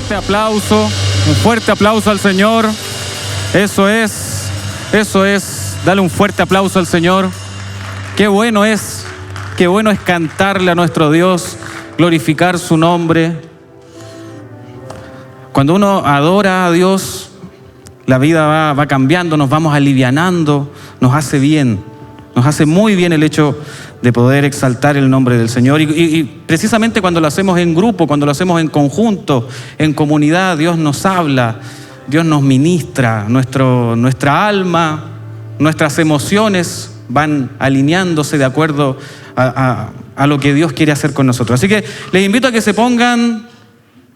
fuerte aplauso al Señor. Eso es. Dale un fuerte aplauso al Señor. Qué bueno es cantarle a nuestro Dios, glorificar su nombre. Cuando uno adora a Dios, la vida va cambiando, nos vamos alivianando, nos hace bien, nos hace muy bien el hecho de poder exaltar el nombre del Señor. Y precisamente cuando lo hacemos en grupo, cuando lo hacemos en conjunto, en comunidad, Dios nos habla, Dios nos ministra, nuestra alma, nuestras emociones van alineándose de acuerdo a lo que Dios quiere hacer con nosotros. Así que les invito a que se pongan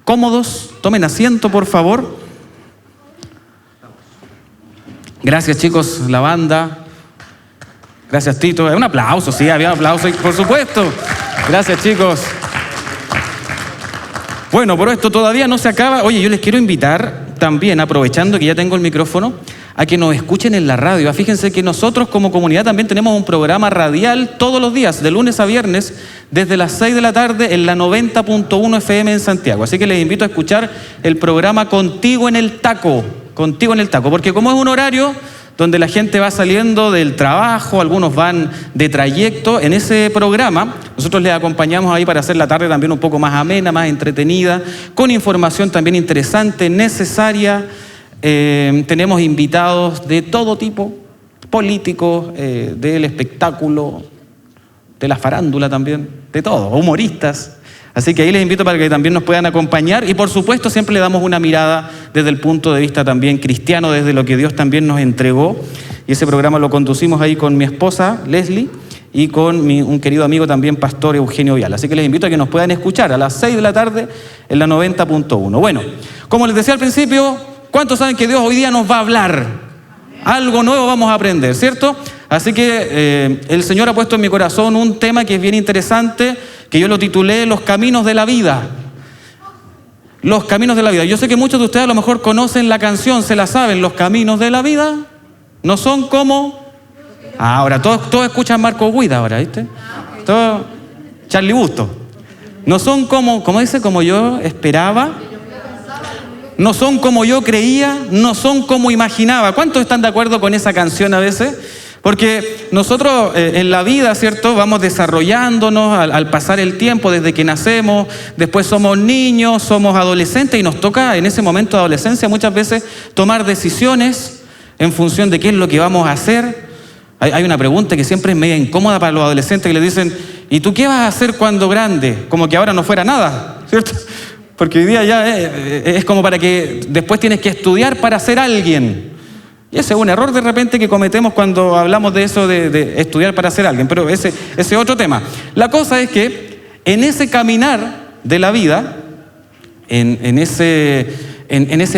cómodos, tomen asiento por favor. Gracias chicos, la banda. Gracias Tito. Un aplauso, sí, había un aplauso, por supuesto. Gracias chicos. Bueno, pero esto todavía no se acaba. Oye, yo les quiero invitar también, aprovechando que ya tengo el micrófono, a que nos escuchen en la radio. Fíjense que nosotros como comunidad también tenemos un programa radial todos los días, de lunes a viernes, desde las 6 de la tarde en la 90.1 FM en Santiago. Así que les invito a escuchar el programa Contigo en el Taco, porque como es un horario donde la gente va saliendo del trabajo, algunos van de trayecto, en ese programa nosotros les acompañamos ahí para hacer la tarde también un poco más amena, más entretenida, con información también interesante, necesaria. Tenemos invitados de todo tipo, políticos, del espectáculo, de la farándula también, de todo, humoristas. Así que ahí les invito para que también nos puedan acompañar y por supuesto siempre le damos una mirada desde el punto de vista también cristiano, desde lo que Dios también nos entregó. Y ese programa lo conducimos ahí con mi esposa Leslie y con un querido amigo también, pastor Eugenio Vial. Así que les invito a que nos puedan escuchar a las 6 de la tarde en la 90.1. Bueno, como les decía al principio, ¿cuántos saben que Dios hoy día nos va a hablar? Algo nuevo vamos a aprender, ¿cierto? Así que el Señor ha puesto en mi corazón un tema que es bien interesante, que yo lo titulé Los Caminos de la Vida. Los Caminos de la Vida. Yo sé que muchos de ustedes a lo mejor conocen la canción, se la saben. Los caminos de la vida no son como... ahora, todos escuchan Marco Guida ahora, ¿viste? Todo Charlie Busto. No son como dice, como yo esperaba. No son como yo creía, no son como imaginaba. ¿Cuántos están de acuerdo con esa canción a veces? Porque nosotros en la vida, ¿cierto? Vamos desarrollándonos al pasar el tiempo desde que nacemos, después somos niños, somos adolescentes y nos toca en ese momento de adolescencia muchas veces tomar decisiones en función de qué es lo que vamos a hacer. Hay una pregunta que siempre es media incómoda para los adolescentes que le dicen, ¿y tú qué vas a hacer cuando grande? Como que ahora no fuera nada, ¿cierto? Porque hoy día ya es como para que después tienes que estudiar para ser alguien. Y ese es un error de repente que cometemos cuando hablamos de eso de estudiar para ser alguien, pero ese es otro tema. La cosa es que en ese caminar de la vida, en ese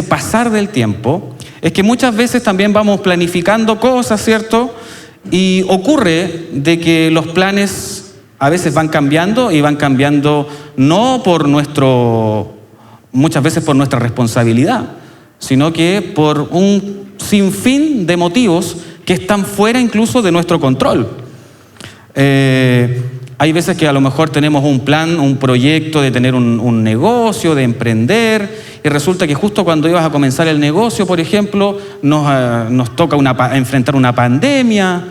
pasar del tiempo, es que muchas veces también vamos planificando cosas, ¿cierto? Y ocurre de que los planes a veces van cambiando y van cambiando no muchas veces por nuestra responsabilidad, sino que por un sinfín de motivos que están fuera incluso de nuestro control. Hay veces que a lo mejor tenemos un plan, un proyecto de tener un negocio, de emprender, y resulta que justo cuando ibas a comenzar el negocio, por ejemplo, nos toca enfrentar una pandemia,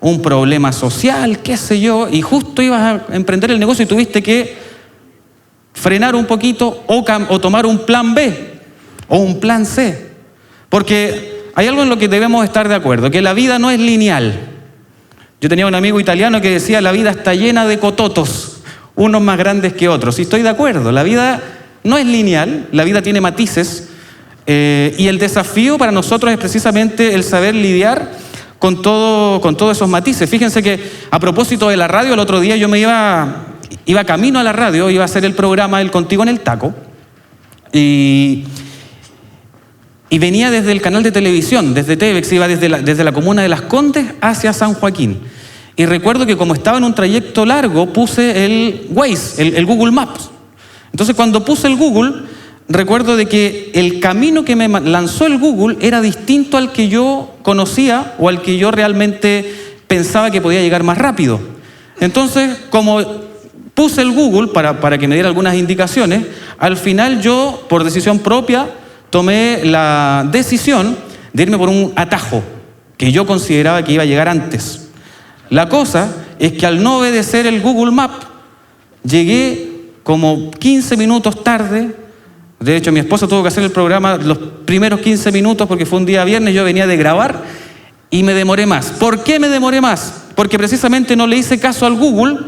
un problema social, qué sé yo, y justo ibas a emprender el negocio y tuviste que frenar un poquito o tomar un plan B o un plan C. Porque hay algo en lo que debemos estar de acuerdo, que la vida no es lineal. Yo tenía un amigo italiano que decía, la vida está llena de cototos, unos más grandes que otros. Y estoy de acuerdo, la vida no es lineal, la vida tiene matices. Y el desafío para nosotros es precisamente el saber lidiar con todos esos matices. Fíjense que a propósito de la radio, el otro día yo me iba camino a la radio, iba a hacer el programa El Contigo en el Taco. Y venía desde el canal de televisión, desde Tevex, iba desde la comuna de Las Condes hacia San Joaquín. Y recuerdo que como estaba en un trayecto largo, puse el Waze, el Google Maps. Entonces cuando puse el Google, recuerdo de que el camino que me lanzó el Google era distinto al que yo conocía o al que yo realmente pensaba que podía llegar más rápido. Entonces, como puse el Google para que me diera algunas indicaciones, al final yo, por decisión propia, tomé la decisión de irme por un atajo que yo consideraba que iba a llegar antes. La cosa es que al no obedecer el Google Maps, llegué como 15 minutos tarde. De hecho, mi esposa tuvo que hacer el programa los primeros 15 minutos porque fue un día viernes, yo venía de grabar y me demoré más. ¿Por qué me demoré más? Porque precisamente no le hice caso al Google,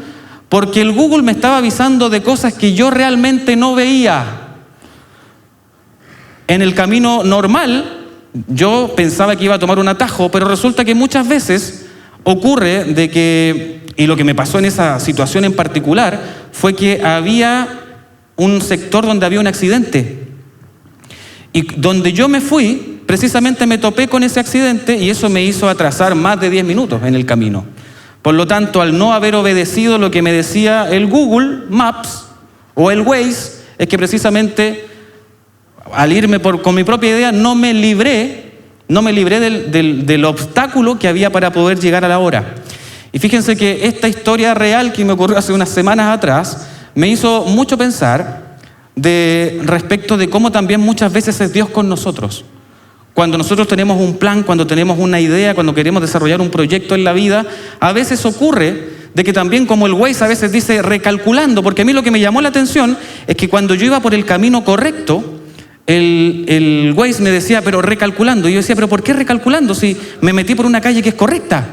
porque el Google me estaba avisando de cosas que yo realmente no veía. En el camino normal, yo pensaba que iba a tomar un atajo, pero resulta que muchas veces ocurre de que, y lo que me pasó en esa situación en particular, fue que había un sector donde había un accidente. Y donde yo me fui, precisamente me topé con ese accidente y eso me hizo atrasar más de 10 minutos en el camino. Por lo tanto, al no haber obedecido lo que me decía el Google Maps o el Waze, es que precisamente al irme con mi propia idea no me libré del obstáculo que había para poder llegar a la hora. Y fíjense que esta historia real que me ocurrió hace unas semanas atrás me hizo mucho pensar respecto de cómo también muchas veces es Dios con nosotros. Cuando nosotros tenemos un plan, cuando tenemos una idea, cuando queremos desarrollar un proyecto en la vida, a veces ocurre de que también, como el Waze a veces dice, recalculando, porque a mí lo que me llamó la atención es que cuando yo iba por el camino correcto, el Waze me decía, pero recalculando. Y yo decía, pero ¿por qué recalculando si me metí por una calle que es correcta?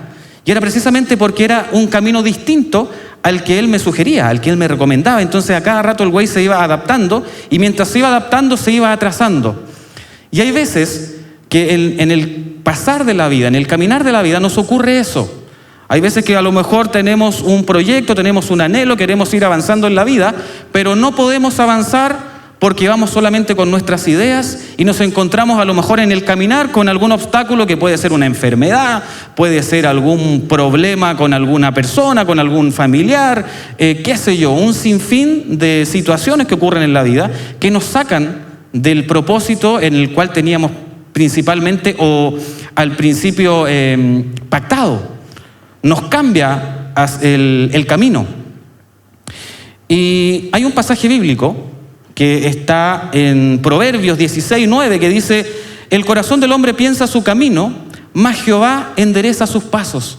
Y era precisamente porque era un camino distinto al que él me sugería, al que él me recomendaba. Entonces a cada rato el Waze se iba adaptando y mientras se iba adaptando se iba atrasando. Y hay veces que en el pasar de la vida, en el caminar de la vida nos ocurre eso. Hay veces que a lo mejor tenemos un proyecto, tenemos un anhelo, queremos ir avanzando en la vida, pero no podemos avanzar porque vamos solamente con nuestras ideas y nos encontramos a lo mejor en el caminar con algún obstáculo que puede ser una enfermedad, puede ser algún problema con alguna persona, con algún familiar, qué sé yo, un sinfín de situaciones que ocurren en la vida que nos sacan del propósito en el cual teníamos principalmente o al principio pactado. Nos cambia el camino. Y hay un pasaje bíblico que está en Proverbios 16:9, que dice, el corazón del hombre piensa su camino, mas Jehová endereza sus pasos.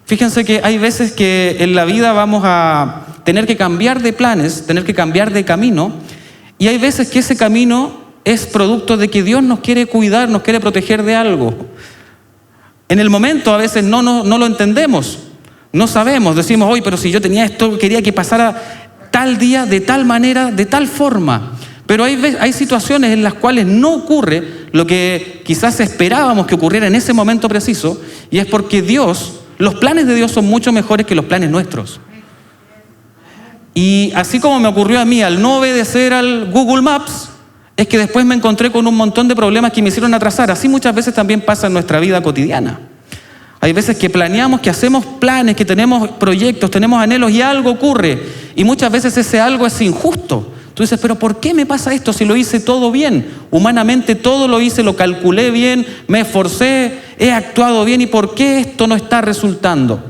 Fíjense que hay veces que en la vida vamos a tener que cambiar de planes, tener que cambiar de camino, y hay veces que ese camino es producto de que Dios nos quiere cuidar, nos quiere proteger de algo. En el momento a veces no lo entendemos, no sabemos, decimos, oye, pero si yo tenía esto, quería que pasara tal día, de tal manera, de tal forma. Pero hay situaciones en las cuales no ocurre lo que quizás esperábamos que ocurriera en ese momento preciso, y es porque los planes de Dios son mucho mejores que los planes nuestros. Y así como me ocurrió a mí al no obedecer al Google Maps, es que después me encontré con un montón de problemas que me hicieron atrasar. Así muchas veces también pasa en nuestra vida cotidiana. Hay veces que planeamos, que hacemos planes, que tenemos proyectos, tenemos anhelos y algo ocurre. Y muchas veces ese algo es injusto. Tú dices, pero ¿por qué me pasa esto si lo hice todo bien? Humanamente todo lo hice, lo calculé bien, me esforcé, he actuado bien. ¿Y por qué esto no está resultando?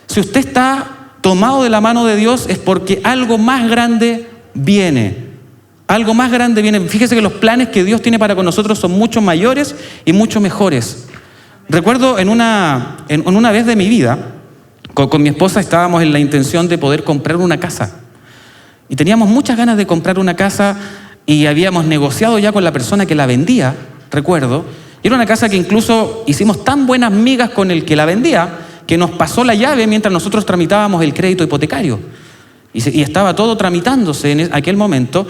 Si usted está tomado de la mano de Dios es porque algo más grande viene. Algo más grande viene. Fíjese que los planes que Dios tiene para con nosotros son mucho mayores y mucho mejores. Recuerdo en una vez de mi vida, con mi esposa estábamos en la intención de poder comprar una casa. Y teníamos muchas ganas de comprar una casa y habíamos negociado ya con la persona que la vendía, recuerdo. Y era una casa que incluso hicimos tan buenas migas con el que la vendía que nos pasó la llave mientras nosotros tramitábamos el crédito hipotecario. Y estaba todo tramitándose en aquel momento.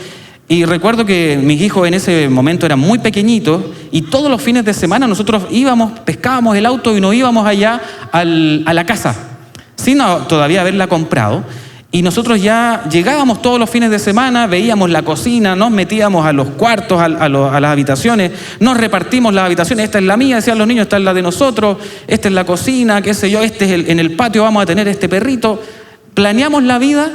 Y recuerdo que mis hijos en ese momento eran muy pequeñitos y todos los fines de semana nosotros íbamos, pescábamos el auto y nos íbamos allá a la casa, sin todavía haberla comprado. Y nosotros ya llegábamos todos los fines de semana, veíamos la cocina, nos metíamos a los cuartos, a las habitaciones, nos repartimos las habitaciones, esta es la mía, decían los niños, esta es la de nosotros, esta es la cocina, qué sé yo, en el patio vamos a tener este perrito. Planeamos la vida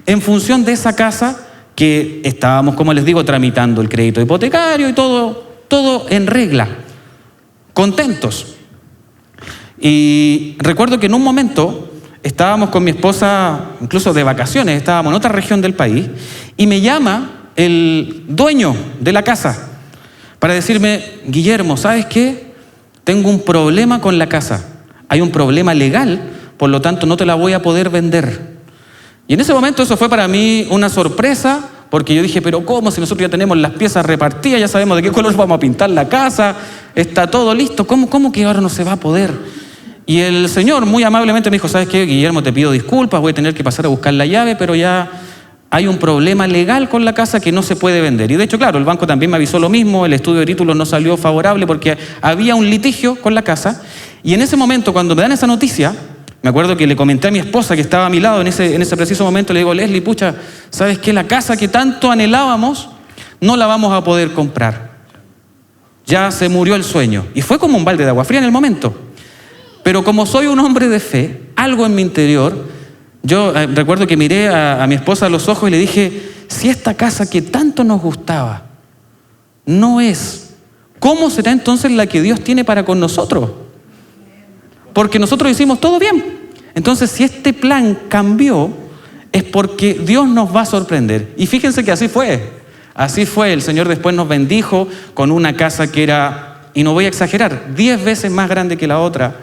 en función de esa casa que estábamos, como les digo, tramitando el crédito hipotecario y todo en regla, contentos. Y recuerdo que en un momento estábamos con mi esposa, incluso de vacaciones, estábamos en otra región del país, y me llama el dueño de la casa para decirme: Guillermo, ¿sabes qué? Tengo un problema con la casa. Hay un problema legal, por lo tanto no te la voy a poder vender. Y en ese momento eso fue para mí una sorpresa, porque yo dije: pero ¿cómo? Si nosotros ya tenemos las piezas repartidas, ya sabemos de qué color vamos a pintar la casa, está todo listo, ¿cómo que ahora no se va a poder? Y el Señor muy amablemente me dijo: ¿sabes qué, Guillermo? Te pido disculpas, voy a tener que pasar a buscar la llave, pero ya hay un problema legal con la casa que no se puede vender. Y de hecho, claro, el banco también me avisó lo mismo, el estudio de títulos no salió favorable porque había un litigio con la casa. Y en ese momento, cuando me dan esa noticia, me acuerdo que le comenté a mi esposa que estaba a mi lado en ese preciso momento, le digo: Leslie, pucha, ¿sabes qué? La casa que tanto anhelábamos no la vamos a poder comprar. Ya se murió el sueño. Y fue como un balde de agua fría en el momento. Pero como soy un hombre de fe, algo en mi interior, yo recuerdo que miré a mi esposa a los ojos y le dije: si esta casa que tanto nos gustaba no es, ¿cómo será entonces la que Dios tiene para con nosotros? Porque nosotros hicimos todo bien. Entonces, si este plan cambió, es porque Dios nos va a sorprender. Y fíjense que así fue. Así fue. El Señor después nos bendijo con una casa que era, y no voy a exagerar, 10 veces más grande que la otra.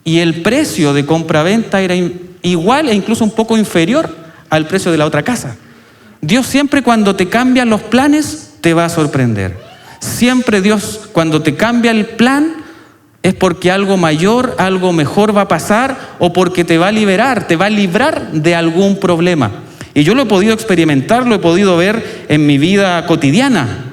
Y el precio de compra-venta era igual e incluso un poco inferior al precio de la otra casa. Dios siempre, cuando te cambia los planes, te va a sorprender. Siempre Dios, cuando te cambia el plan, es porque algo mayor, algo mejor va a pasar, o porque te va a liberar, te va a librar de algún problema. Y yo lo he podido experimentar, lo he podido ver en mi vida cotidiana,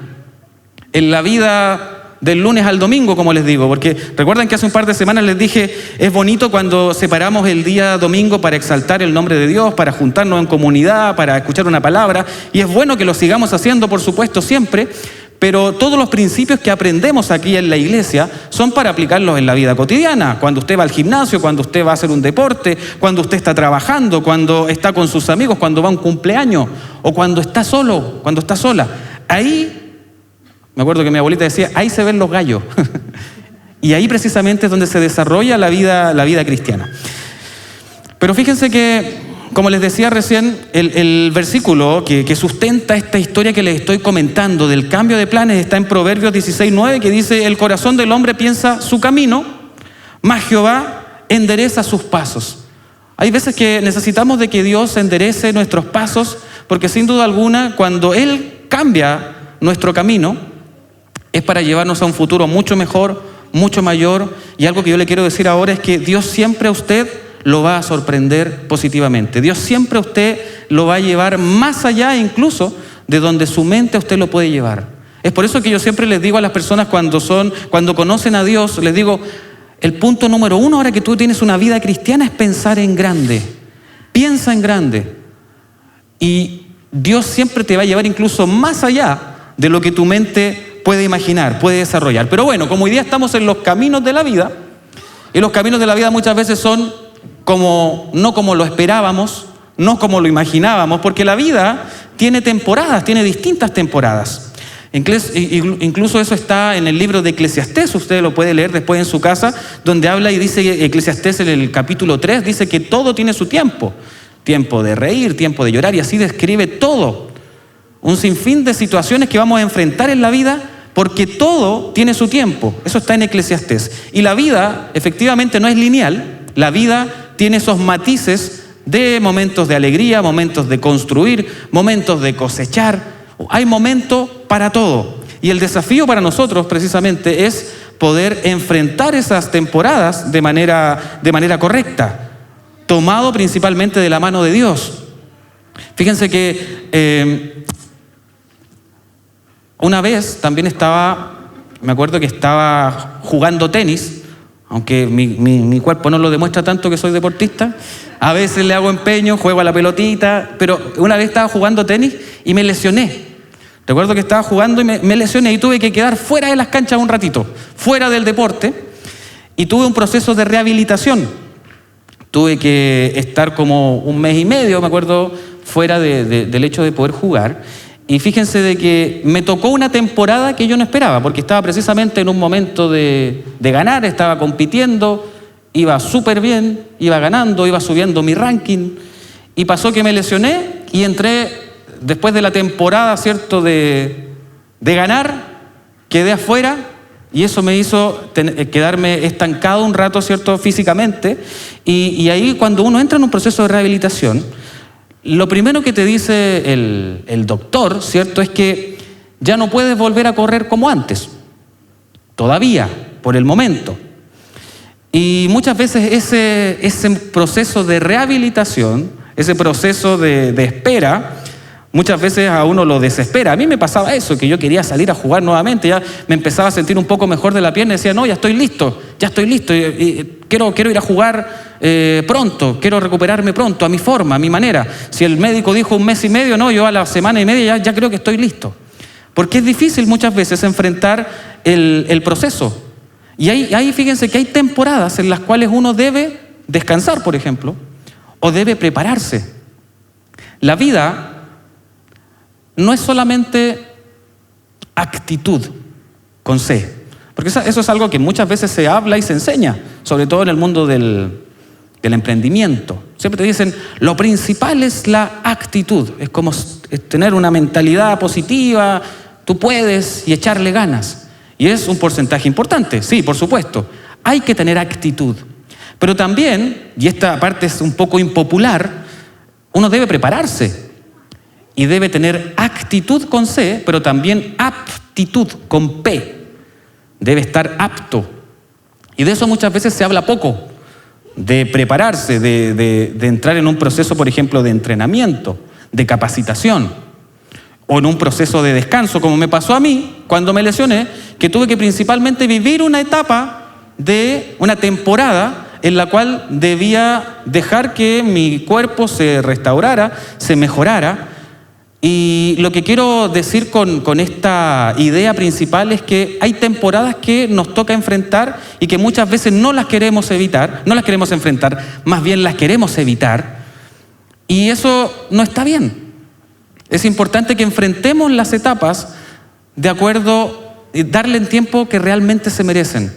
en la vida del lunes al domingo, como les digo, porque recuerdan que hace un par de semanas les dije: es bonito cuando separamos el día domingo para exaltar el nombre de Dios, para juntarnos en comunidad, para escuchar una palabra, y es bueno que lo sigamos haciendo, por supuesto, siempre, pero todos los principios que aprendemos aquí en la iglesia son para aplicarlos en la vida cotidiana. Cuando usted va al gimnasio, cuando usted va a hacer un deporte, cuando usted está trabajando, cuando está con sus amigos, cuando va a un cumpleaños, o cuando está solo, cuando está sola. Ahí, me acuerdo que mi abuelita decía: ahí se ven los gallos. Y ahí precisamente es donde se desarrolla la vida cristiana. Pero fíjense que, como les decía recién, el versículo que sustenta esta historia que les estoy comentando del cambio de planes está en Proverbios 16:9, que dice: el corazón del hombre piensa su camino, mas Jehová endereza sus pasos. Hay veces que necesitamos de que Dios enderece nuestros pasos, porque sin duda alguna, cuando Él cambia nuestro camino, es para llevarnos a un futuro mucho mejor, mucho mayor. Y algo que yo le quiero decir ahora es que Dios siempre a usted lo va a sorprender positivamente. Dios siempre a usted lo va a llevar más allá incluso de donde su mente a usted lo puede llevar. Es por eso que yo siempre les digo a las personas cuando conocen a Dios, les digo: el punto número 1 ahora que tú tienes una vida cristiana es pensar en grande. Piensa en grande. Y Dios siempre te va a llevar incluso más allá de lo que tu mente puede imaginar, puede desarrollar. Pero bueno, como hoy día estamos en los caminos de la vida, y los caminos de la vida muchas veces son no como lo esperábamos, no como lo imaginábamos, porque la vida tiene temporadas, tiene distintas temporadas. Incluso eso está en el libro de Eclesiastés, usted lo puede leer después en su casa, donde habla y dice Eclesiastés en el capítulo 3, dice que todo tiene su tiempo. Tiempo de reír, tiempo de llorar, y así describe todo. Un sinfín de situaciones que vamos a enfrentar en la vida, porque todo tiene su tiempo. Eso está en Eclesiastés. Y la vida, efectivamente, no es lineal. La vida tiene esos matices de momentos de alegría, momentos de construir, momentos de cosechar. Hay momentos para todo. Y el desafío para nosotros, precisamente, es poder enfrentar esas temporadas de manera correcta, tomado principalmente de la mano de Dios. Fíjense que una vez también me acuerdo que estaba jugando tenis, aunque mi cuerpo no lo demuestra tanto que soy deportista. A veces le hago empeño, juego a la pelotita, pero una vez estaba jugando tenis y me lesioné. Recuerdo que estaba jugando y me lesioné y tuve que quedar fuera de las canchas un ratito, fuera del deporte, y tuve un proceso de rehabilitación. Tuve que estar como 1 mes y medio, me acuerdo, fuera del hecho de poder jugar. Y fíjense de que me tocó una temporada que yo no esperaba, porque estaba precisamente en un momento de ganar, estaba compitiendo, iba súper bien, iba ganando, iba subiendo mi ranking, y pasó que me lesioné y entré después de la temporada, ¿cierto?, de ganar, quedé afuera y eso me hizo quedarme estancado un rato, ¿cierto?, físicamente. Y ahí cuando uno entra en un proceso de rehabilitación, lo primero que te dice el doctor, ¿cierto?, es que ya no puedes volver a correr como antes. Todavía, por el momento. Y muchas veces ese proceso de rehabilitación, ese proceso de espera, muchas veces a uno lo desespera. A mí me pasaba eso, que yo quería salir a jugar nuevamente, ya me empezaba a sentir un poco mejor de la pierna y decía, no, ya estoy listo, y quiero ir a jugar pronto, quiero recuperarme pronto, a mi forma, a mi manera. Si el médico dijo 1 mes y medio, no, yo a la semana y media ya creo que estoy listo. Porque es difícil muchas veces enfrentar el proceso. Y ahí fíjense que hay temporadas en las cuales uno debe descansar, por ejemplo, o debe prepararse. La vida no es solamente actitud, con C, porque eso es algo que muchas veces se habla y se enseña, sobre todo en el mundo del emprendimiento. Siempre te dicen, lo principal es la actitud, es como tener una mentalidad positiva, tú puedes y echarle ganas. Y es un porcentaje importante, sí, por supuesto. Hay que tener actitud. Pero también, y esta parte es un poco impopular, uno debe prepararse. Y debe tener actitud con C, pero también aptitud con P. Debe estar apto. Y de eso muchas veces se habla poco. De prepararse, de entrar en un proceso, por ejemplo, de entrenamiento, de capacitación. O en un proceso de descanso, como me pasó a mí cuando me lesioné, que tuve que principalmente vivir una etapa de una temporada en la cual debía dejar que mi cuerpo se restaurara, se mejorara. Y lo que quiero decir con esta idea principal es que hay temporadas que nos toca enfrentar y que muchas veces no las queremos evitar, no las queremos enfrentar, más bien las queremos evitar. Y eso no está bien. Es importante que enfrentemos las etapas de acuerdo, darle el tiempo que realmente se merecen.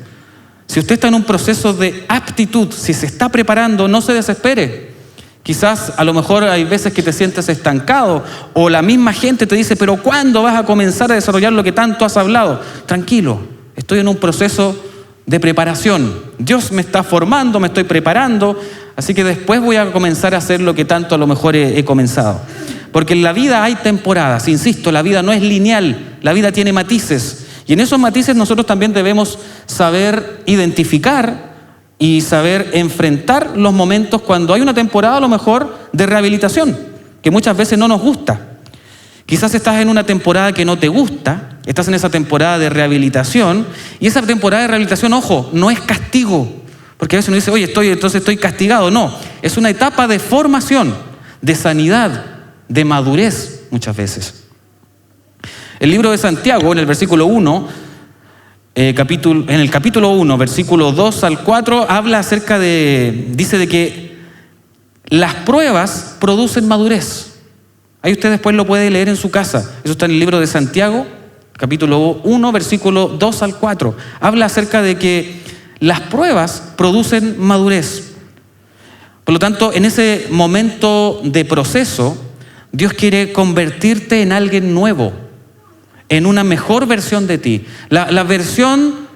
Si usted está en un proceso de aptitud, si se está preparando, no se desespere. Quizás a lo mejor hay veces que te sientes estancado o la misma gente te dice, pero ¿cuándo vas a comenzar a desarrollar lo que tanto has hablado? Tranquilo, estoy en un proceso de preparación. Dios me está formando, me estoy preparando, así que después voy a comenzar a hacer lo que tanto a lo mejor he comenzado. Porque en la vida hay temporadas, insisto, la vida no es lineal, la vida tiene matices. Y en esos matices nosotros también debemos saber identificar y saber enfrentar los momentos cuando hay una temporada a lo mejor de rehabilitación, que muchas veces no nos gusta. Quizás estás en una temporada que no te gusta, estás en esa temporada de rehabilitación, y esa temporada de rehabilitación, ojo, no es castigo, porque a veces uno dice, oye, estoy castigado. No, es una etapa de formación, de sanidad, de madurez muchas veces. El libro de Santiago, en el versículo 1, en el capítulo 1, versículo 2 al 4, habla acerca dice de que las pruebas producen madurez. Ahí usted después lo puede leer en su casa. Eso está en el libro de Santiago, capítulo 1, versículo 2 al 4. Habla acerca de que las pruebas producen madurez. Por lo tanto, en ese momento de proceso, Dios quiere convertirte en alguien nuevo, en una mejor versión de ti. La versión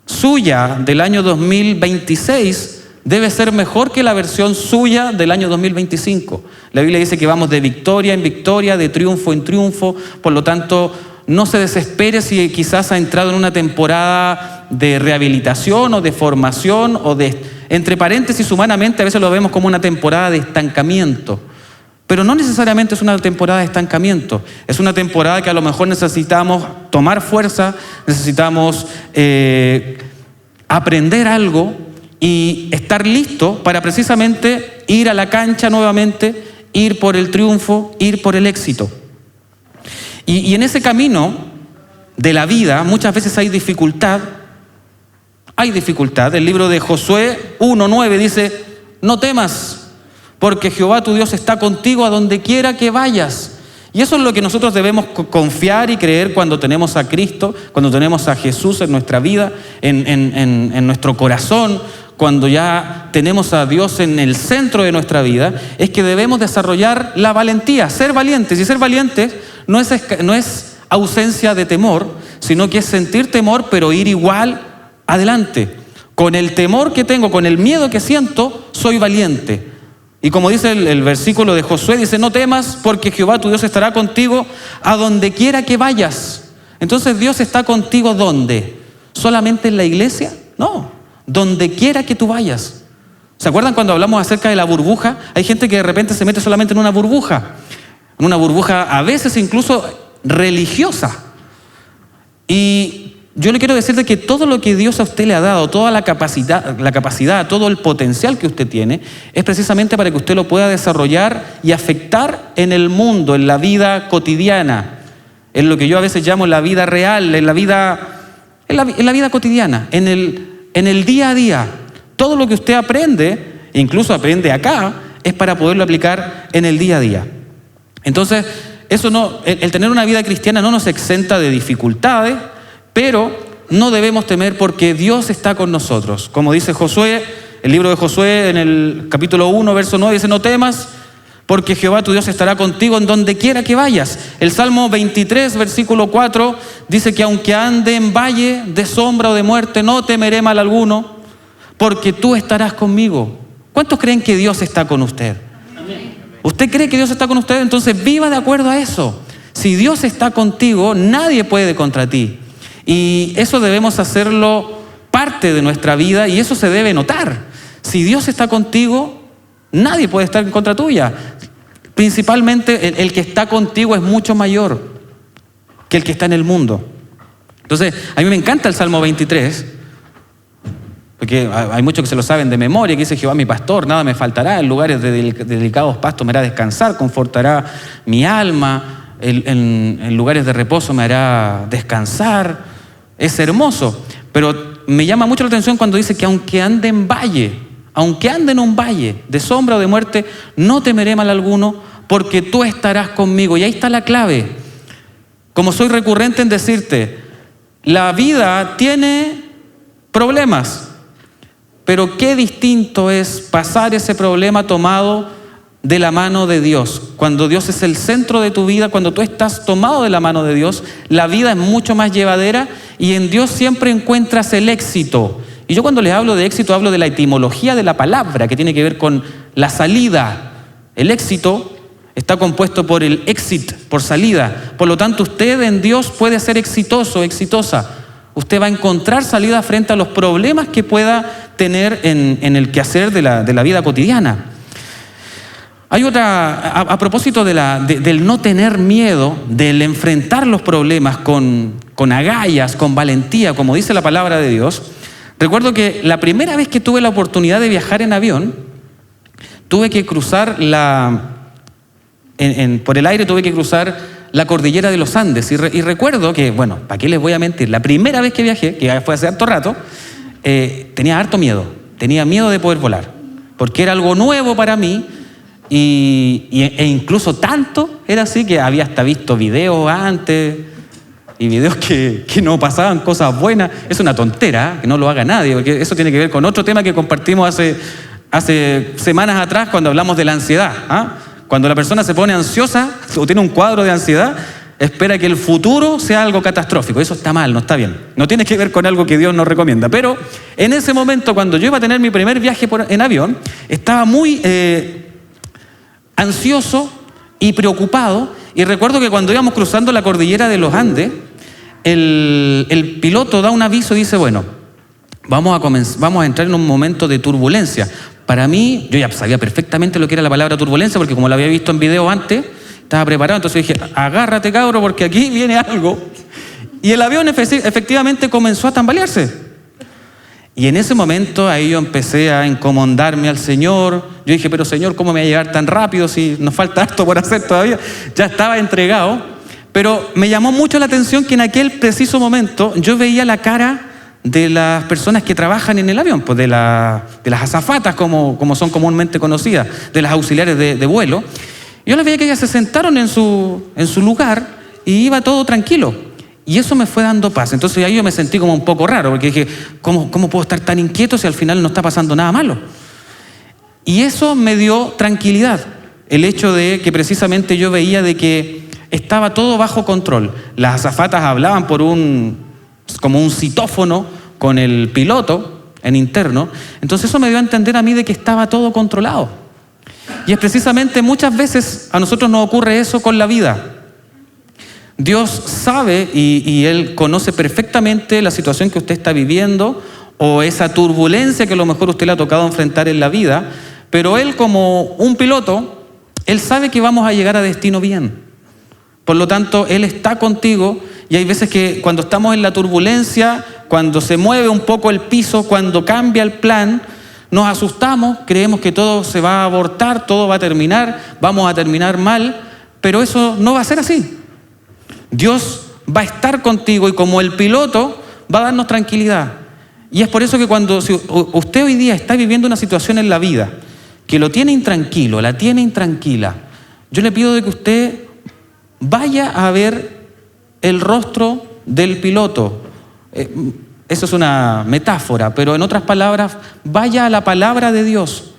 suya del año 2026 debe ser mejor que la versión suya del año 2025. La Biblia dice que vamos de victoria en victoria, de triunfo en triunfo. Por lo tanto, no se desespere si quizás ha entrado en una temporada de rehabilitación o de formación o de, entre paréntesis, humanamente a veces lo vemos como una temporada de estancamiento. Pero no necesariamente es una temporada de estancamiento. Es una temporada que a lo mejor necesitamos tomar fuerza, necesitamos aprender algo y estar listo para precisamente ir a la cancha nuevamente, ir por el triunfo, ir por el éxito. Y en ese camino de la vida muchas veces hay dificultad. Hay dificultad. El libro de Josué 1:9 dice, no temas, porque Jehová tu Dios está contigo a donde quiera que vayas. Y eso es lo que nosotros debemos confiar y creer cuando tenemos a Cristo, cuando tenemos a Jesús en nuestra vida, en nuestro corazón, cuando ya tenemos a Dios en el centro de nuestra vida, es que debemos desarrollar la valentía, ser valientes. Y ser valientes no es ausencia de temor, sino que es sentir temor, pero ir igual adelante. Con el temor que tengo, con el miedo que siento, soy valiente. Y como dice el versículo de Josué, dice, no temas porque Jehová tu Dios estará contigo a donde quiera que vayas. Entonces, ¿Dios está contigo dónde? ¿Solamente en la iglesia? No, donde quiera que tú vayas. ¿Se acuerdan cuando hablamos acerca de la burbuja? Hay gente que de repente se mete solamente en una burbuja a veces incluso religiosa. Y yo le quiero decir de que todo lo que Dios a usted le ha dado, toda la capacidad, todo el potencial que usted tiene, es precisamente para que usted lo pueda desarrollar y afectar en el mundo, en la vida cotidiana, en lo que yo a veces llamo la vida real, en la vida cotidiana, en el día a día. Todo lo que usted aprende, incluso aprende acá, es para poderlo aplicar en el día a día. Entonces, el tener una vida cristiana no nos exenta de dificultades, pero no debemos temer porque Dios está con nosotros. Como dice Josué, el libro de Josué en el capítulo 1, verso 9, dice, no temas, porque Jehová tu Dios estará contigo en donde quiera que vayas. El Salmo 23, versículo 4, dice que aunque ande en valle de sombra o de muerte, no temeré mal alguno, porque tú estarás conmigo. ¿Cuántos creen que Dios está con usted? ¿Usted cree que Dios está con usted? Entonces viva de acuerdo a eso. Si Dios está contigo, nadie puede contra ti. Y eso debemos hacerlo parte de nuestra vida y eso se debe notar. Si Dios está contigo, nadie puede estar en contra tuya. Principalmente el que está contigo es mucho mayor que el que está en el mundo. Entonces, a mí me encanta el Salmo 23, porque hay muchos que se lo saben de memoria, que dice, Jehová mi pastor, nada me faltará, en lugares de delicados pastos me hará descansar, confortará mi alma, en lugares de reposo me hará descansar. Es hermoso, pero me llama mucho la atención cuando dice que aunque ande en un valle de sombra o de muerte, no temeré mal alguno, porque tú estarás conmigo. Y ahí está la clave. Como soy recurrente en decirte, la vida tiene problemas, pero qué distinto es pasar ese problema tomado de la mano de Dios. Cuando Dios es el centro de tu vida, cuando tú estás tomado de la mano de Dios, la vida es mucho más llevadera y en Dios siempre encuentras el éxito. Y yo cuando les hablo de éxito, hablo de la etimología de la palabra, que tiene que ver con la salida. El éxito está compuesto por el exit, por salida. Por lo tanto, usted en Dios puede ser exitoso, exitosa. Usted va a encontrar salida frente a los problemas que pueda tener en el quehacer de la vida cotidiana. Hay otra, a propósito del no tener miedo, del enfrentar los problemas con agallas, con valentía, como dice la palabra de Dios. Recuerdo que la primera vez que tuve la oportunidad de viajar en avión, tuve que cruzar por el aire tuve que cruzar la cordillera de los Andes. Y recuerdo que, bueno, ¿para qué les voy a mentir? La primera vez que viajé, que fue hace harto rato, tenía harto miedo. Tenía miedo de poder volar, porque era algo nuevo para mí. E incluso tanto era así que había hasta visto videos antes y videos que no pasaban cosas buenas. Es una tontera, que no lo haga nadie, porque eso tiene que ver con otro tema que compartimos hace semanas atrás cuando hablamos de la ansiedad. Cuando la persona se pone ansiosa o tiene un cuadro de ansiedad, espera que el futuro sea algo catastrófico. Eso está mal, no está bien. No tiene que ver con algo que Dios nos recomienda. Pero en ese momento, cuando yo iba a tener mi primer viaje en avión, estaba muy ansioso y preocupado. Y recuerdo que cuando íbamos cruzando la cordillera de los Andes, el piloto da un aviso y dice, bueno, vamos a entrar en un momento de turbulencia. Para mí, yo ya sabía perfectamente lo que era la palabra turbulencia, porque como la había visto en video antes, estaba preparado. Entonces dije, agárrate, cabro, porque aquí viene algo. Y el avión efectivamente comenzó a tambalearse. Y en ese momento ahí yo empecé a encomendarme al Señor. Yo dije, pero Señor, ¿cómo me va a llegar tan rápido si nos falta harto por hacer todavía? Ya estaba entregado. Pero me llamó mucho la atención que en aquel preciso momento yo veía la cara de las personas que trabajan en el avión, pues de las azafatas, como son comúnmente conocidas, de las auxiliares de vuelo. Yo las veía que ellas se sentaron en su lugar y iba todo tranquilo. Y eso me fue dando paz. Entonces ahí yo me sentí como un poco raro, porque dije, ¿cómo puedo estar tan inquieto si al final no está pasando nada malo? Y eso me dio tranquilidad, el hecho de que precisamente yo veía de que estaba todo bajo control. Las azafatas hablaban como un citófono con el piloto en interno. Entonces eso me dio a entender a mí de que estaba todo controlado. Y es precisamente muchas veces a nosotros nos ocurre eso con la vida. Dios sabe y Él conoce perfectamente la situación que usted está viviendo o esa turbulencia que a lo mejor usted le ha tocado enfrentar en la vida, pero Él, como un piloto, Él sabe que vamos a llegar a destino bien. Por lo tanto, Él está contigo, y hay veces que cuando estamos en la turbulencia, cuando se mueve un poco el piso, cuando cambia el plan, nos asustamos, creemos que todo se va a abortar, todo va a terminar, vamos a terminar mal, pero eso no va a ser así. Dios va a estar contigo y como el piloto va a darnos tranquilidad. Y es por eso que si usted hoy día está viviendo una situación en la vida que lo tiene intranquilo, la tiene intranquila, yo le pido de que usted vaya a ver el rostro del piloto. Eso es una metáfora, pero en otras palabras, vaya a la palabra de Dios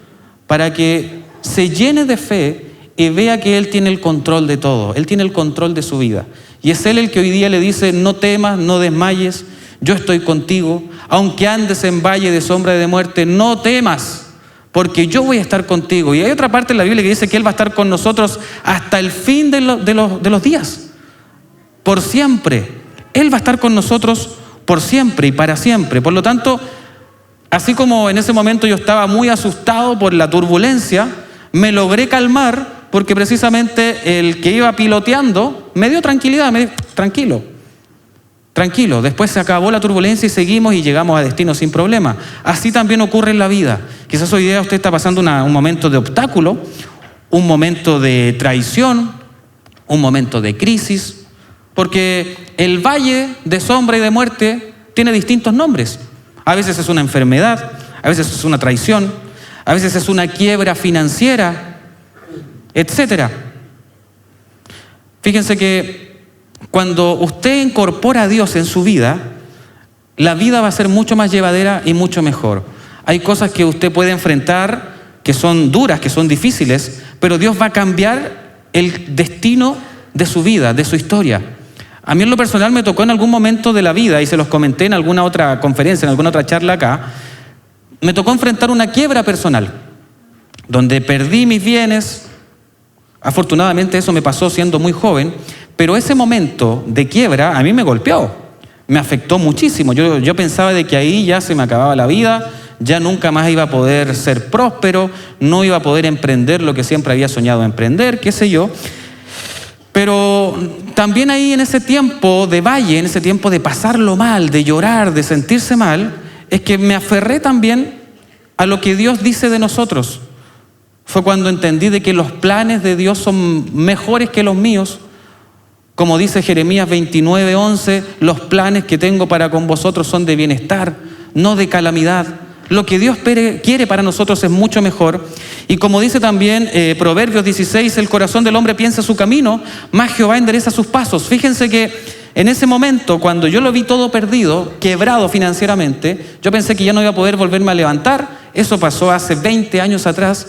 para que se llene de fe y vea que Él tiene el control de todo. Él tiene el control de su vida. Y es Él el que hoy día le dice, no temas, no desmayes, yo estoy contigo. Aunque andes en valle de sombra y de muerte, no temas, porque yo voy a estar contigo. Y hay otra parte en la Biblia que dice que Él va a estar con nosotros hasta el fin de los días. Por siempre. Él va a estar con nosotros por siempre y para siempre. Por lo tanto, así como en ese momento yo estaba muy asustado por la turbulencia, me logré calmar porque precisamente el que iba piloteando me dio tranquilidad, me dijo, tranquilo, después se acabó la turbulencia y seguimos y llegamos a destino sin problema. Así también ocurre en la vida. Quizás hoy día usted está pasando un momento de obstáculo, un momento de traición, un momento de crisis, porque el valle de sombra y de muerte tiene distintos nombres. A veces es una enfermedad, a veces es una traición, a veces es una quiebra financiera, etcétera. Fíjense que cuando usted incorpora a Dios en su vida, la vida va a ser mucho más llevadera y mucho mejor. Hay cosas que usted puede enfrentar que son duras, que son difíciles, pero Dios va a cambiar el destino de su vida, de su historia. A mí en lo personal me tocó en algún momento de la vida, y se los comenté en alguna otra conferencia, en alguna otra charla acá, me tocó enfrentar una quiebra personal, donde perdí mis bienes. Afortunadamente eso me pasó siendo muy joven, pero ese momento de quiebra a mí me golpeó, me afectó muchísimo. Yo pensaba de que ahí ya se me acababa la vida, ya nunca más iba a poder ser próspero, no iba a poder emprender lo que siempre había soñado emprender, qué sé yo. Pero también ahí en ese tiempo de valle, en ese tiempo de pasarlo mal, de llorar, de sentirse mal, es que me aferré también a lo que Dios dice de nosotros. Fue cuando entendí de que los planes de Dios son mejores que los míos. Como dice Jeremías 29:11, los planes que tengo para con vosotros son de bienestar, no de calamidad. Lo que Dios quiere para nosotros es mucho mejor. Y como dice también Proverbios 16, el corazón del hombre piensa su camino, mas Jehová endereza sus pasos. Fíjense que en ese momento, cuando yo lo vi todo perdido, quebrado financieramente, yo pensé que ya no iba a poder volverme a levantar. Eso pasó hace 20 años atrás.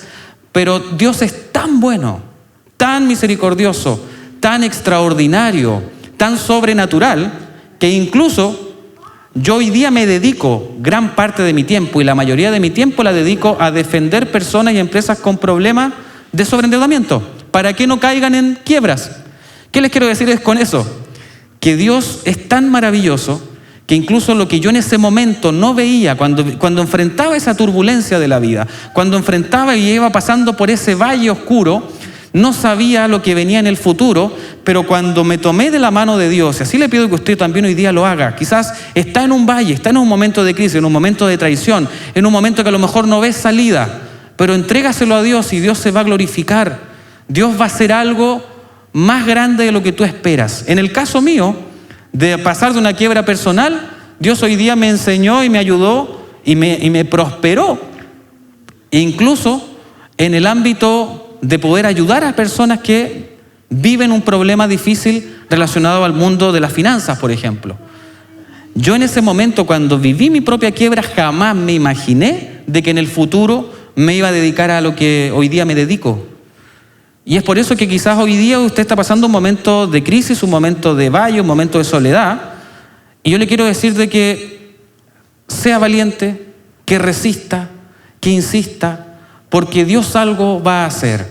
Pero Dios es tan bueno, tan misericordioso, tan extraordinario, tan sobrenatural, que incluso yo hoy día me dedico gran parte de mi tiempo, y la mayoría de mi tiempo la dedico a defender personas y empresas con problemas de sobreendeudamiento, para que no caigan en quiebras. ¿Qué les quiero decir con eso? Que Dios es tan maravilloso que incluso lo que yo en ese momento no veía, cuando enfrentaba esa turbulencia de la vida, cuando enfrentaba y iba pasando por ese valle oscuro, no sabía lo que venía en el futuro, pero cuando me tomé de la mano de Dios, y así le pido que usted también hoy día lo haga, quizás está en un valle, está en un momento de crisis, en un momento de traición, en un momento que a lo mejor no ves salida, pero entrégaselo a Dios y Dios se va a glorificar. Dios va a hacer algo más grande de lo que tú esperas. En el caso mío, de pasar de una quiebra personal, Dios hoy día me enseñó y me ayudó y me prosperó, incluso en el ámbito de poder ayudar a personas que viven un problema difícil relacionado al mundo de las finanzas, por ejemplo. Yo en ese momento, cuando viví mi propia quiebra, jamás me imaginé de que en el futuro me iba a dedicar a lo que hoy día me dedico. Y es por eso que quizás hoy día usted está pasando un momento de crisis, un momento de valle, un momento de soledad. Y yo le quiero decir de que sea valiente, que resista, que insista, porque Dios algo va a hacer.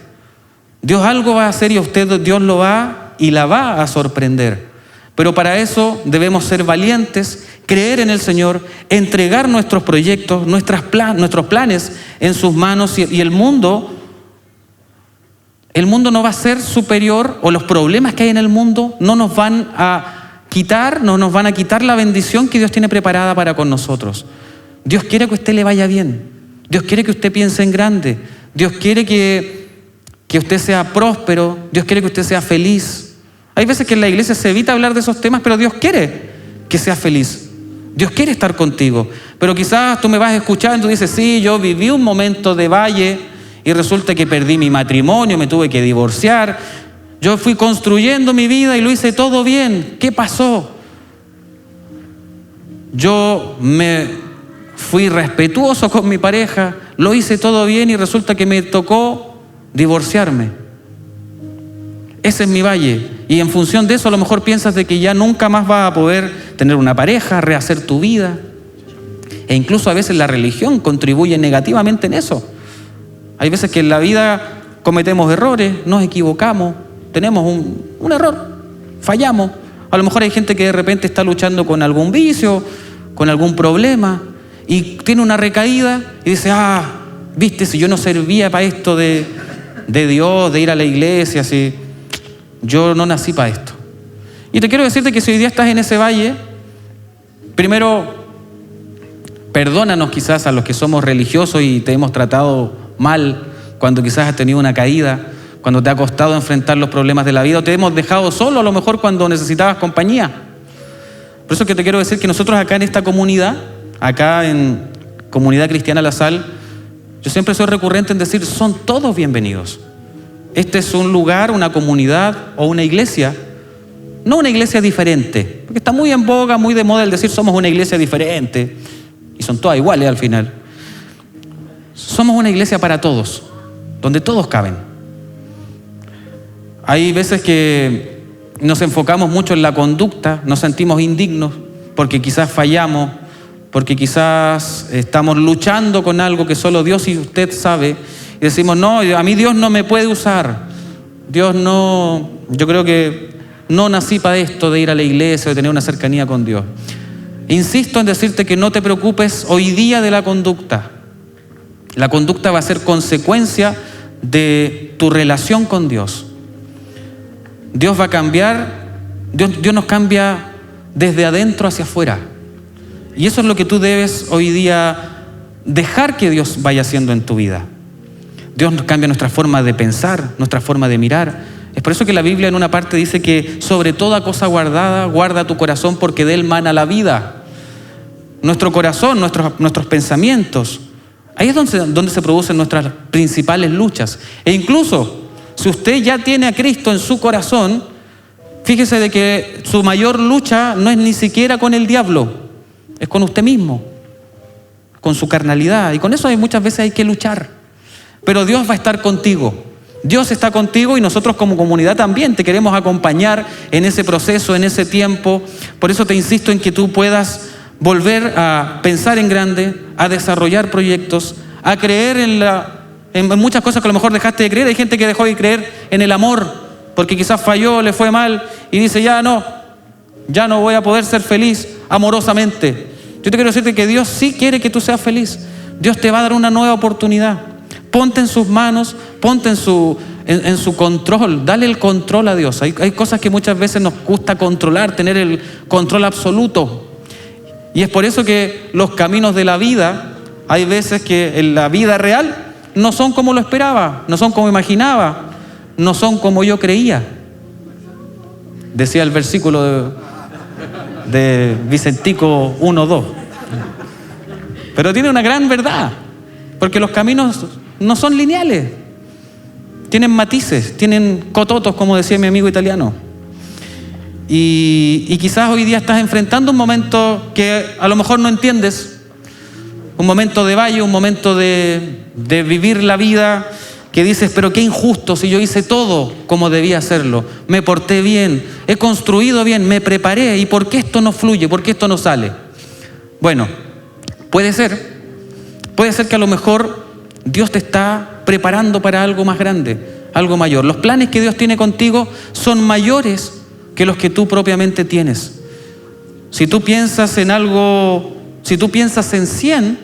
Dios algo va a hacer y a usted Dios lo va y la va a sorprender. Pero para eso debemos ser valientes, creer en el Señor, entregar nuestros proyectos, nuestros planes en sus manos y el mundo no va a ser superior, o los problemas que hay en el mundo no nos van a quitar la bendición que Dios tiene preparada para con nosotros. Dios quiere que a usted le vaya bien. Dios quiere que usted piense en grande. Dios quiere que usted sea próspero. Dios quiere que usted sea feliz. Hay veces que en la iglesia se evita hablar de esos temas, pero Dios quiere que seas feliz. Dios quiere estar contigo. Pero quizás tú me vas escuchando y dices, sí, yo viví un momento de valle y resulta que perdí mi matrimonio, me tuve que divorciar. Yo fui construyendo mi vida y lo hice todo bien. ¿Qué pasó? Yo me fui respetuoso con mi pareja, lo hice todo bien y resulta que me tocó divorciarme. Ese es mi valle. Y en función de eso a lo mejor piensas de que ya nunca más vas a poder tener una pareja, rehacer tu vida. E incluso a veces la religión contribuye negativamente en eso. Hay veces que en la vida cometemos errores, nos equivocamos, tenemos un error, fallamos. A lo mejor hay gente que de repente está luchando con algún vicio, con algún problema y tiene una recaída y dice, viste, si yo no servía para esto de Dios, de ir a la iglesia, si yo no nací para esto. Y te quiero decirte que si hoy día estás en ese valle, primero, perdónanos quizás a los que somos religiosos y te hemos tratado mal, cuando quizás has tenido una caída, cuando te ha costado enfrentar los problemas de la vida, o te hemos dejado solo a lo mejor cuando necesitabas compañía. Por eso que te quiero decir que nosotros acá en esta comunidad, acá en Comunidad Cristiana La Sal, yo siempre soy recurrente en decir, son todos bienvenidos. Este es un lugar, una comunidad o una iglesia, no una iglesia diferente, porque está muy en boga, muy de moda el decir somos una iglesia diferente, y son todas iguales al final. Somos una iglesia para todos, donde todos caben. Hay veces que nos enfocamos mucho en la conducta, nos sentimos indignos porque quizás fallamos, porque quizás estamos luchando con algo que solo Dios y usted sabe, y decimos, no, a mí Dios no me puede usar. Dios no, yo creo que no nací para esto de ir a la iglesia, de tener una cercanía con Dios. Insisto en decirte que no te preocupes hoy día de la conducta. La conducta va a ser consecuencia de tu relación con Dios. Dios va a cambiar, Dios nos cambia desde adentro hacia afuera. Y eso es lo que tú debes hoy día dejar que Dios vaya haciendo en tu vida. Dios nos cambia nuestra forma de pensar, nuestra forma de mirar. Es por eso que la Biblia en una parte dice que sobre toda cosa guardada, guarda tu corazón porque de él mana la vida. Nuestro corazón, nuestros pensamientos, ahí es donde se producen nuestras principales luchas. E incluso, si usted ya tiene a Cristo en su corazón, fíjese de que su mayor lucha no es ni siquiera con el diablo, es con usted mismo, con su carnalidad. Y con eso muchas veces hay que luchar. Pero Dios va a estar contigo. Dios está contigo y nosotros como comunidad también te queremos acompañar en ese proceso, en ese tiempo. Por eso te insisto en que tú puedas volver a pensar en grande, a desarrollar proyectos, a creer en muchas cosas que a lo mejor dejaste de creer. Hay gente que dejó de creer en el amor porque quizás falló, le fue mal y dice ya no voy a poder ser feliz amorosamente. Yo te quiero decirte que Dios sí quiere que tú seas feliz. Dios te va a dar una nueva oportunidad. Ponte en sus manos, ponte en su control, dale el control a Dios. Hay cosas que muchas veces nos gusta controlar, tener el control absoluto. Y es por eso que los caminos de la vida, hay veces que en la vida real no son como lo esperaba, no son como imaginaba, no son como yo creía. Decía el versículo de Vicentico 1:2. Pero tiene una gran verdad, porque los caminos no son lineales. tienen matices, tienen cototos, como decía mi amigo italiano. Y quizás hoy día estás enfrentando un momento que a lo mejor no entiendes, un momento de valle, un momento de vivir la vida que dices, pero qué injusto si yo hice todo como debía hacerlo, me porté bien, he construido bien, me preparé, ¿y por qué esto no fluye? ¿Por qué esto no sale? Bueno, puede ser que a lo mejor Dios te está preparando para algo más grande, algo mayor. Los planes que Dios tiene contigo son mayores que los que tú propiamente tienes. Si tú piensas en algo, si tú piensas en 100,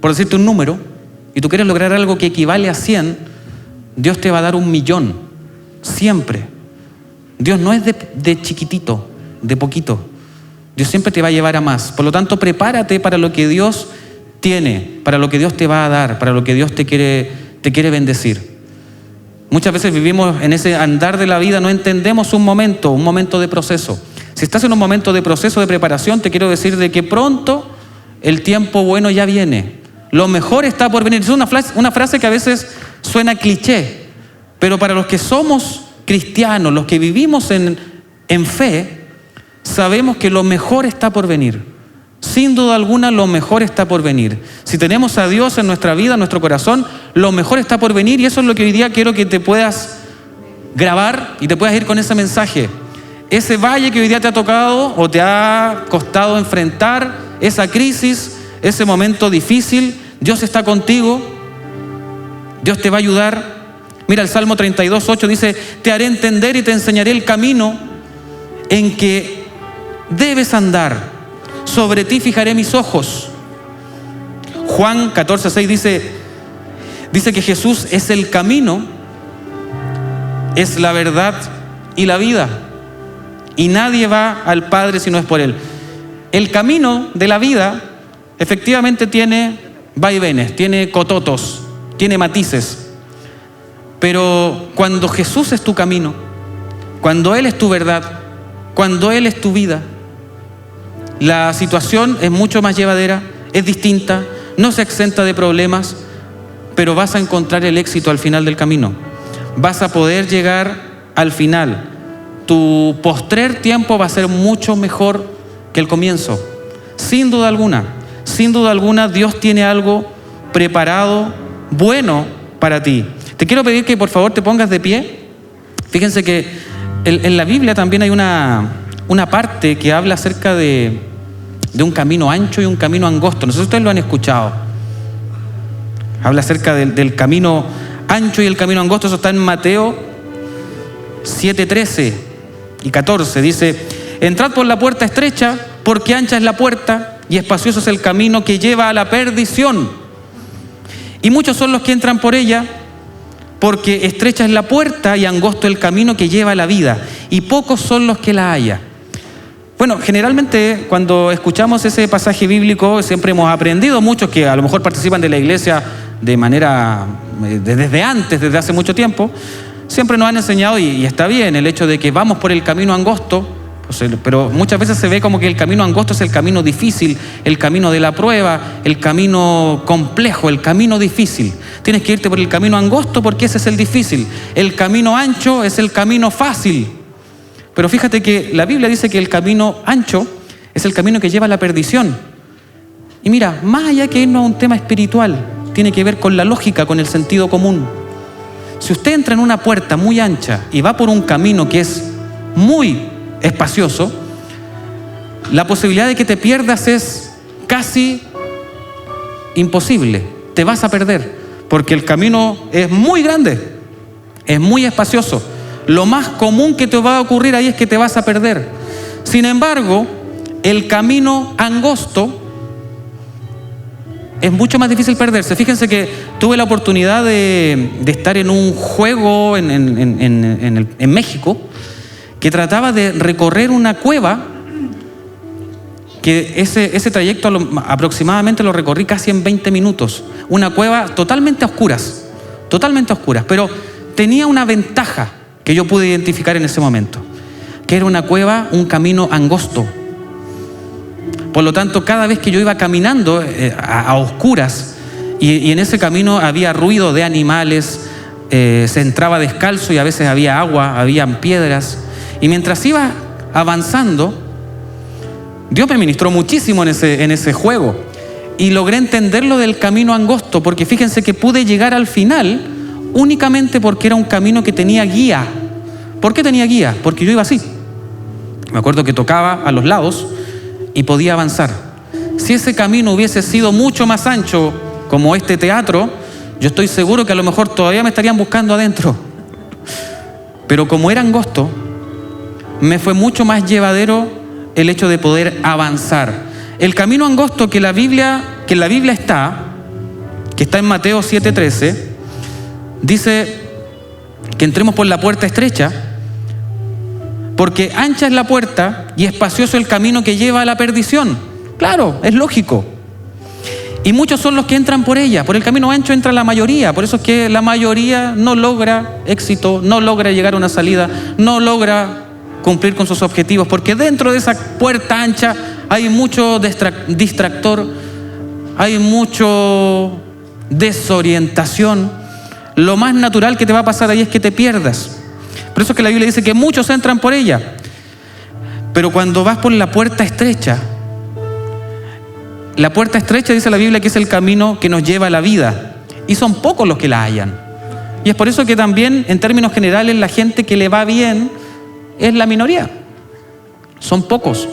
por decirte un número, y tú quieres lograr algo que equivale a 100, Dios te va a dar 1.000.000, siempre. Dios no es de chiquitito, de poquito. Dios siempre te va a llevar a más. Por lo tanto, prepárate para lo que Dios tiene, para lo que Dios te va a dar, para lo que Dios te quiere bendecir. Muchas veces vivimos en ese andar de la vida, no entendemos un momento de proceso. Si estás en un momento de proceso de preparación, te quiero decir de que pronto el tiempo bueno ya viene. Lo mejor está por venir. Es una frase que a veces suena cliché, pero para los que somos cristianos, los que vivimos en fe, sabemos que lo mejor está por venir. Sin duda alguna, lo mejor está por venir. Si tenemos a Dios en nuestra vida, en nuestro corazón, lo mejor está por venir, y eso es lo que hoy día quiero que te puedas grabar y te puedas ir con ese mensaje. Ese valle que hoy día te ha tocado o te ha costado enfrentar, esa crisis, ese momento difícil, Dios está contigo, Dios te va a ayudar. Mira, el Salmo 32:8 dice, te haré entender y te enseñaré el camino en que debes andar. Sobre ti fijaré mis ojos. Juan 14:6 dice que Jesús es el camino, es la verdad y la vida. Y nadie va al Padre si no es por Él. El camino de la vida efectivamente tiene vaivenes, tiene cototos, tiene matices. Pero cuando Jesús es tu camino, cuando Él es tu verdad, cuando Él es tu vida, la situación es mucho más llevadera, es distinta, no se exenta de problemas, pero vas a encontrar el éxito al final del camino. Vas a poder llegar al final. Tu postrer tiempo va a ser mucho mejor que el comienzo. Sin duda alguna, Dios tiene algo preparado, bueno para ti. Te quiero pedir que por favor te pongas de pie. Fíjense que en la Biblia también hay una parte que habla acerca de un camino ancho y un camino angosto. No sé si ustedes lo han escuchado. Habla acerca del camino ancho y el camino angosto. Eso está en Mateo 7:13 y 14. Dice, entrad por la puerta estrecha, porque ancha es la puerta y espacioso es el camino que lleva a la perdición. Y muchos son los que entran por ella, porque estrecha es la puerta y angosto el camino que lleva a la vida, y pocos son los que la hallan. Bueno, generalmente cuando escuchamos ese pasaje bíblico siempre hemos aprendido, muchos que a lo mejor participan de la iglesia de manera, desde hace mucho tiempo, siempre nos han enseñado, y está bien, el hecho de que vamos por el camino angosto, pero muchas veces se ve como que el camino angosto es el camino difícil, el camino de la prueba, el camino complejo, el camino difícil. Tienes que irte por el camino angosto porque ese es el difícil. El camino ancho es el camino fácil. Pero fíjate que la Biblia dice que el camino ancho es el camino que lleva a la perdición. Y mira, más allá que irnos a un tema espiritual, tiene que ver con la lógica, con el sentido común. Si usted entra en una puerta muy ancha y va por un camino que es muy espacioso, la posibilidad de que te pierdas es casi imposible. Te vas a perder porque el camino es muy grande, es muy espacioso. Lo más común que te va a ocurrir ahí es que te vas a perder. Sin embargo, el camino angosto es mucho más difícil perderse. Fíjense que tuve la oportunidad de estar en un juego en México que trataba de recorrer una cueva, que ese trayecto aproximadamente lo recorrí casi en 20 minutos. Una cueva totalmente a oscuras, pero tenía una ventaja que yo pude identificar en ese momento, que era una cueva, un camino angosto. Por lo tanto, cada vez que yo iba caminando a oscuras, y en ese camino había ruido de animales, se entraba descalzo y a veces había agua, habían piedras. Y mientras iba avanzando, Dios me ministró muchísimo en ese juego. Y logré entender lo del camino angosto, porque fíjense que pude llegar al final únicamente porque era un camino que tenía guía. ¿Por qué tenía guía? Porque yo iba así. Me acuerdo que tocaba a los lados y podía avanzar. Si ese camino hubiese sido mucho más ancho, como este teatro, yo estoy seguro que a lo mejor todavía me estarían buscando adentro. Pero como era angosto, me fue mucho más llevadero el hecho de poder avanzar. El camino angosto que en la Biblia está, que está en Mateo 7:13, dice que entremos por la puerta estrecha, porque ancha es la puerta y espacioso el camino que lleva a la perdición. Claro, es lógico. Y muchos son los que entran por ella. Por el camino ancho entra la mayoría. Por eso es que la mayoría no logra éxito, no logra llegar a una salida, no logra cumplir con sus objetivos, porque dentro de esa puerta ancha hay mucho distractor, hay mucho desorientación. Lo más natural que te va a pasar ahí es que te pierdas. Por eso es que la Biblia dice que muchos entran por ella. Pero cuando vas por la puerta estrecha dice la Biblia que es el camino que nos lleva a la vida. Y son pocos los que la hallan. Y es por eso que también, en términos generales, la gente que le va bien es la minoría. Son pocos.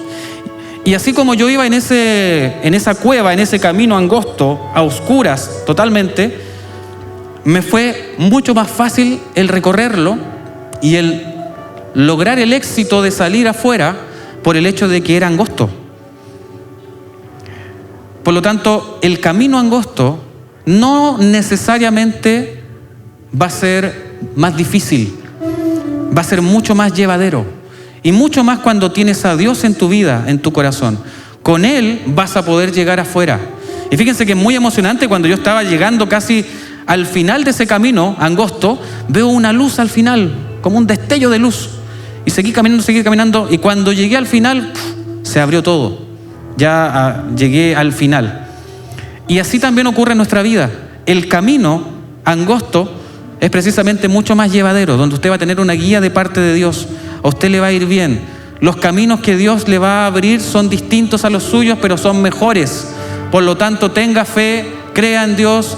Y así como yo iba en esa cueva, en ese camino angosto, a oscuras totalmente, me fue mucho más fácil el recorrerlo y el lograr el éxito de salir afuera por el hecho de que era angosto. Por lo tanto, el camino angosto no necesariamente va a ser más difícil, va a ser mucho más llevadero. Y mucho más cuando tienes a Dios en tu vida, en tu corazón. Con Él vas a poder llegar afuera. Y fíjense que es muy emocionante cuando yo estaba llegando casi al final de ese camino angosto, veo una luz al final, como un destello de luz. Y seguí caminando, y cuando llegué al final, se abrió todo. Ya llegué al final. Y así también ocurre en nuestra vida. El camino angosto es precisamente mucho más llevadero, donde usted va a tener una guía de parte de Dios. A usted le va a ir bien. Los caminos que Dios le va a abrir son distintos a los suyos, pero son mejores. Por lo tanto, tenga fe, crea en Dios,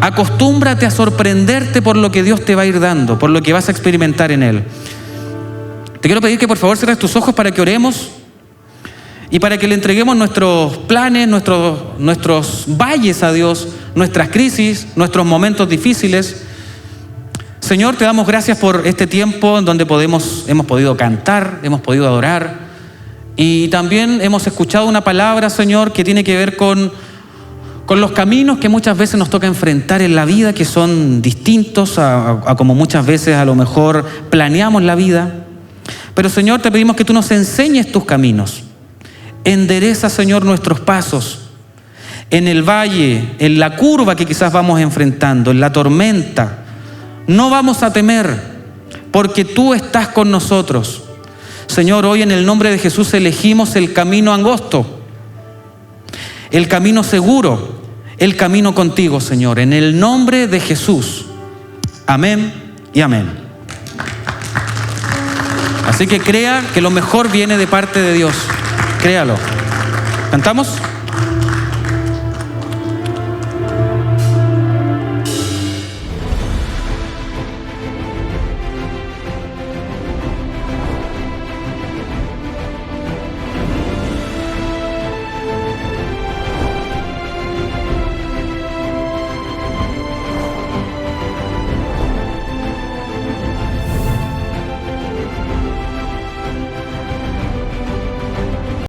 acostúmbrate a sorprenderte por lo que Dios te va a ir dando, por lo que vas a experimentar en Él. Te quiero pedir que por favor cierres tus ojos para que oremos y para que le entreguemos nuestros planes, nuestros valles a Dios, nuestras crisis, nuestros momentos difíciles. Señor, te damos gracias por este tiempo en donde hemos podido cantar, hemos podido adorar y también hemos escuchado una palabra, Señor, que tiene que ver con los caminos que muchas veces nos toca enfrentar en la vida, que son distintos a como muchas veces a lo mejor planeamos la vida. Pero, Señor, te pedimos que tú nos enseñes tus caminos. Endereza, Señor, nuestros pasos en el valle, en la curva que quizás vamos enfrentando, en la tormenta. No vamos a temer, porque tú estás con nosotros. Señor, hoy en el nombre de Jesús elegimos el camino angosto, el camino seguro, el camino contigo, Señor, en el nombre de Jesús. Amén y amén. Así que crea que lo mejor viene de parte de Dios. Créalo. ¿Cantamos?